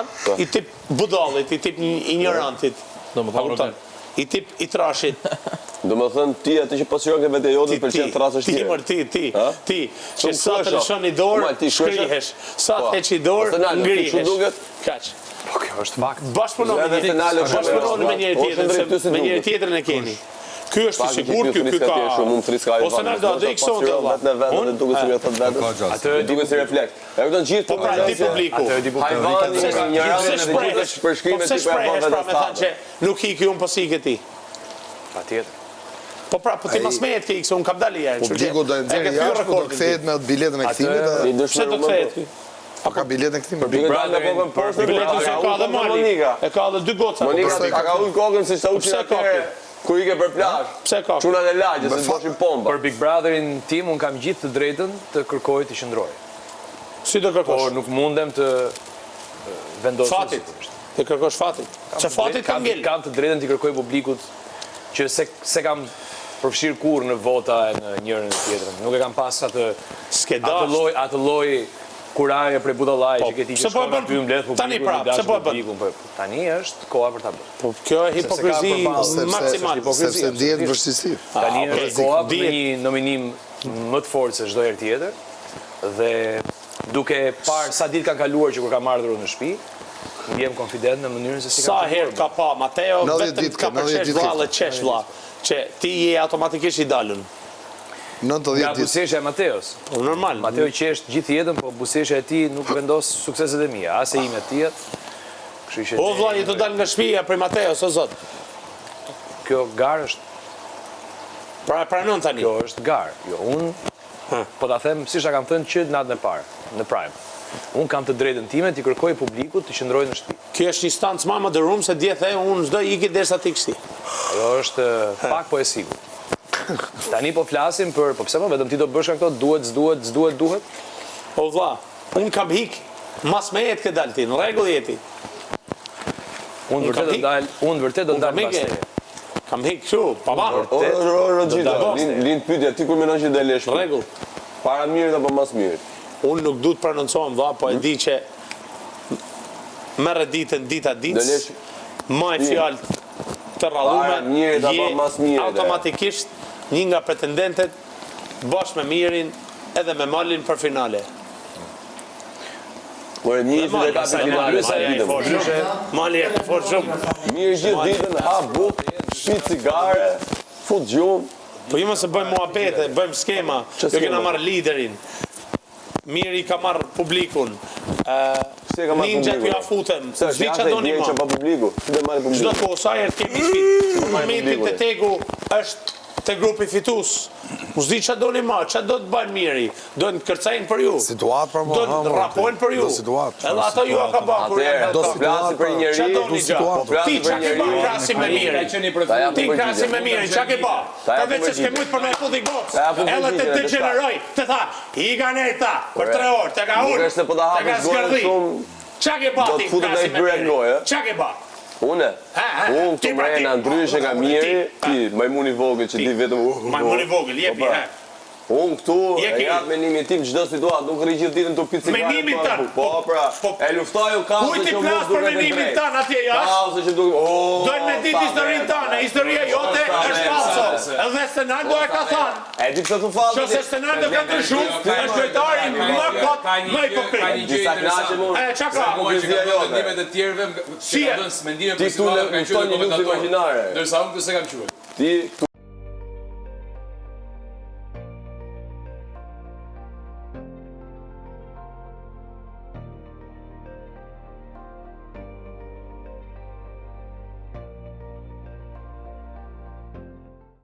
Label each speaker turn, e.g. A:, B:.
A: kupton? I tip budallit, i tip ignorantit. I tip i trashit.
B: Do më thënë ti atë që pasurion ke vetë jote pëlqen trasësh tjerë.
A: Ti, që sa të lëshon i dorë, shkrihesh. Sa të heq i dorë, ngrihesh. Kaq.
C: Po kjo është fakt.
A: Bashkëpunoni me njëri tjetrën e keni. Ky është i sigurt, ky ka. Ose na do të ikson të valla.
B: Unë duket se më thot vetë.
A: Atë
B: duket si refleks. E kupton gjithë
A: po pra di publiku.
B: Hajvani, ignorancë me gjithë shpërshkrimet që po e bën vetë
A: sa. Nuk ik un po sikë ti.
C: Patjetër.
A: Po pra, po ti mas mehet ke ikse un kap dalë herë.
D: Publiku do të nxjerrë jashtë, do të kthehet me biletën e kthimit.
A: Pse do të kthehet?
D: A ka biletën e kthimit?
A: Biletën se ka dhe Monika. E ka dhe 2 goca.
B: Monika ka ul kokën se sa u kur i ke për plazh.
A: Pse ka?
B: Çunat e lagjës, se boshin pomba.
C: Për Big Brotherin tim un kam gjithë të drejtën të kërkoj të qëndroj.
A: Si do kërkosh?
C: Por nuk mundem të vendos
A: fatit. Të kërkosh fatit. Çe fatit ka ngel.
C: Kam të drejtën të kërkoj publikut që se kam përfshirë kur në vota e në njërën e tjetrën. Nuk e kam pas atë lloj kuraje prej budallaj që këti që shkon aty mbledh publikun. Tani është koha për ta bërë.
A: Po kjo është hipokrizi maksimale.
D: Sepse dihet vështirësi.
C: Tani është koha për një nominim më të fortë se çdo herë tjetër dhe duke parë sa ditë kanë kaluar që kur kam ardhur në shtëpi, ndjem konfident në mënyrën se si
A: sa herë ka pa Mateo vetëm ka përçesh vallë çesh vlla, që ti je automatikisht i dalën.
D: 90
C: ditë. Buzëqeshja e Mateos.
A: Normal.
C: Mateo qesh gjithë jetën, po buzëqeshja e tij nuk vendos sukseset e mia, as e ime të tjera. Kështu që
A: po vllai do dal nga shtëpia për Mateos o zot.
C: Kjo garë është.
A: Pra pranon tani.
C: Kjo është garë. Jo, unë po ta them siç ta kam thënë që natën e parë, në Prime. Unë kam të drejtën time t'i kërkoj publikut të qëndrojë në shtëpi.
A: Kjo është një instancë më e rëndësishme se dje the unë çdo iki derisa ti kështi.
C: Ajo është pak po e sigurt. Tani po flasim për, po pse po vetëm ti do bësh këto, duhet.
A: Po vlla, unë kam hik, mas me jetë ke dal ti, në rregull jeti.
C: Unë vërtet do dal pas teje.
A: Kam hik kështu, pa marrë.
B: Lind pyetja, ti kur mendon që do lesh?
A: Në rregull.
B: Para mirë apo mas mirë?
A: Unë nuk du të prononcohem vlla, po e di që merre ditën dita ditës. Ma e fjalë të rrallume, automatikisht një nga pretendentet bashkë me Mirin edhe me Malin për finale.
B: Por Miri dhe ka finale sa ditën.
A: Mali e fort shumë.
B: Miri gjithë ditën ha buk, shi cigare, fut gjumë.
A: Po ju mos e bëjmë muhabete, bëjmë skema. Jo kena marrë liderin. Miri ka marrë publikun. Ninja ku ja futem.
B: S'di çfarë doni më. Çfarë publiku? Si do marrë publiku?
A: Çdo kohë sa herë kemi sfidë. Në momentin te Tegu është te grupi fitus. Mos di çfarë doni më, çfarë do të bëjnë Miri? Do të kërcejnë për ju.
D: Situatë për
A: do të rapojnë për ju. Edhe ato ju ka bërë.
B: Do të flasin për një njerëz.
A: Ti çka ke bërë krasi me Miri? Ti krasi me Miri, çka ke bërë? Përveç se ke mujt për me futi gocë. Edhe të degeneroj, të tha, i ganeta për 3 orë, të ka ul. Të ka zgërdhi. Çka ke bërë ti krasi me Miri? Çka ke bërë?
B: Unë të mrena ndryshe nga Miri, ti majmuni vogël që di vetëm
A: majmuni vogël, jepi,
B: unë këtu e jap menimin tim çdo situatë, nuk rri gjithë ditën tu pici cigare.
A: Menimin tan.
B: Po pra, e luftoj u kaos
A: që mos duhet për menimin tan atje jashtë.
B: Kaos që duhet.
A: Dojnë me ditë historinë tane, historia jote është falso. Edhe Stenaldo e ka thënë.
B: E di pse tu falso.
A: Nëse Stenaldo ka ndryshuar, është lojtari më kot, më hipokrit.
B: Disa knaqe mund.
A: Çka?
E: Mendimet e tjerëve,
A: si
E: mendime
B: personale kanë qenë komentatorë.
E: Ndërsa unë se kam qenë.
B: Ti